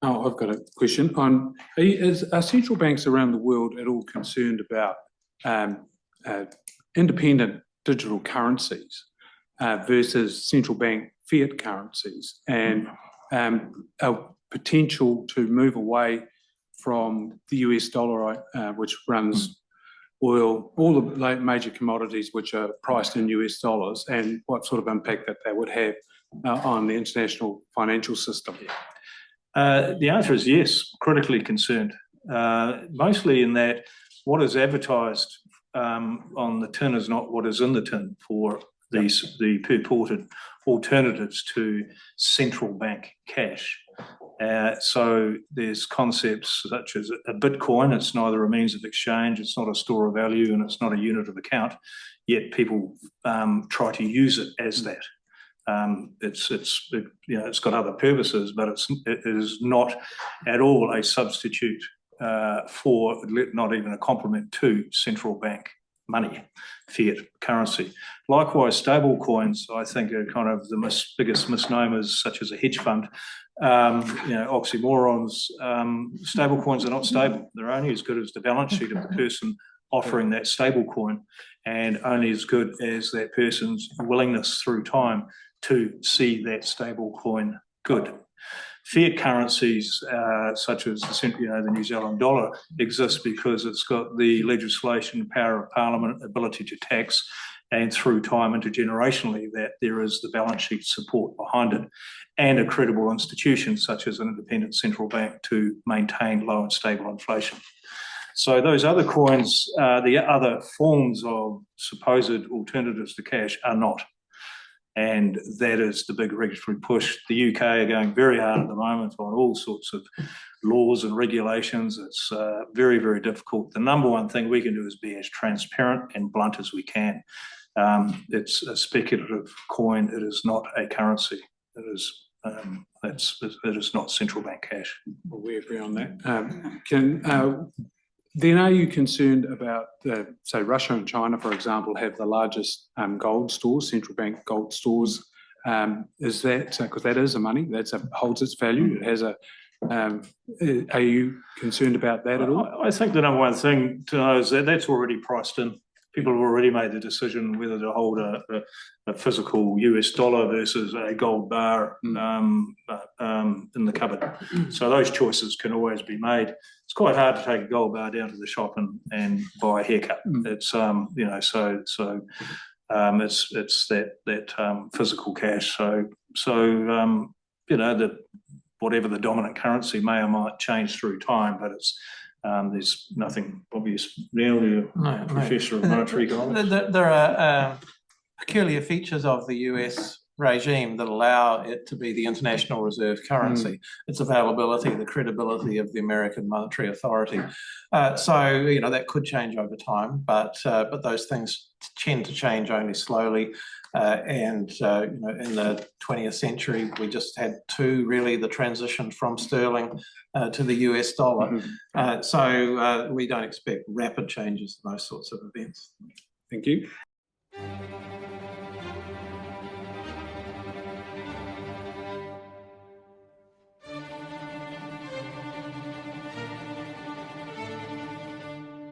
Oh, I've got a question on, are central banks around the world at all concerned about independent digital currencies versus central bank fiat currencies, and a potential to move away from the US dollar, which runs oil, all the major commodities which are priced in US dollars, and what sort of impact that would have on the international financial system? The answer is yes, critically concerned, mostly in that what is advertised on the tin is not what is in the tin for the purported alternatives to central bank cash. So there's concepts such as a Bitcoin. It's neither a means of exchange, it's not a store of value, and it's not a unit of account, yet people try to use it as that. It's got other purposes, but it is not at all a substitute for, not even a complement to, central bank money, fiat currency. Likewise, stable coins, I think, are kind of the biggest misnomers, such as a hedge fund. Oxymorons. Stable coins are not stable. They're only as good as the balance sheet of the person offering that stable coin, and only as good as that person's willingness through time to see that stable coin good. Fiat currencies, such as the New Zealand dollar, exist because it's got the legislation, power of parliament, ability to tax, and through time, intergenerationally, that there is the balance sheet support behind it, and a credible institution such as an independent central bank to maintain low and stable inflation. So those other coins, the other forms of supposed alternatives to cash, are not. And that is the big regulatory push. The UK are going very hard at the moment on all sorts of laws and regulations. It's very, very difficult. The number one thing we can do is be as transparent and blunt as we can. It's a speculative coin. It is not a currency. It is not central bank cash. Well, we agree on that. Then are you concerned about, say, Russia and China, for example, have the largest gold stores, central bank gold stores? Is that, because that is a money, holds its value, it has a, are you concerned about that at all? I think the number one thing to know is that that's already priced in. People have already made the decision whether to hold a physical US dollar versus a gold bar in the cupboard. So those choices can always be made. It's quite hard to take a gold bar down to the shop and buy a haircut. It's it's that physical cash. So whatever the dominant currency may or might change through time, but it's. There's nothing obvious. Neil, professor of monetary economics. There are peculiar features of the US regime that allow it to be the international reserve currency. Its availability, the credibility of the American Monetary Authority. So that could change over time, but those things tend to change only slowly. In the 20th century, we just had the transition from sterling to the US dollar. So we don't expect rapid changes in those sorts of events. Thank you.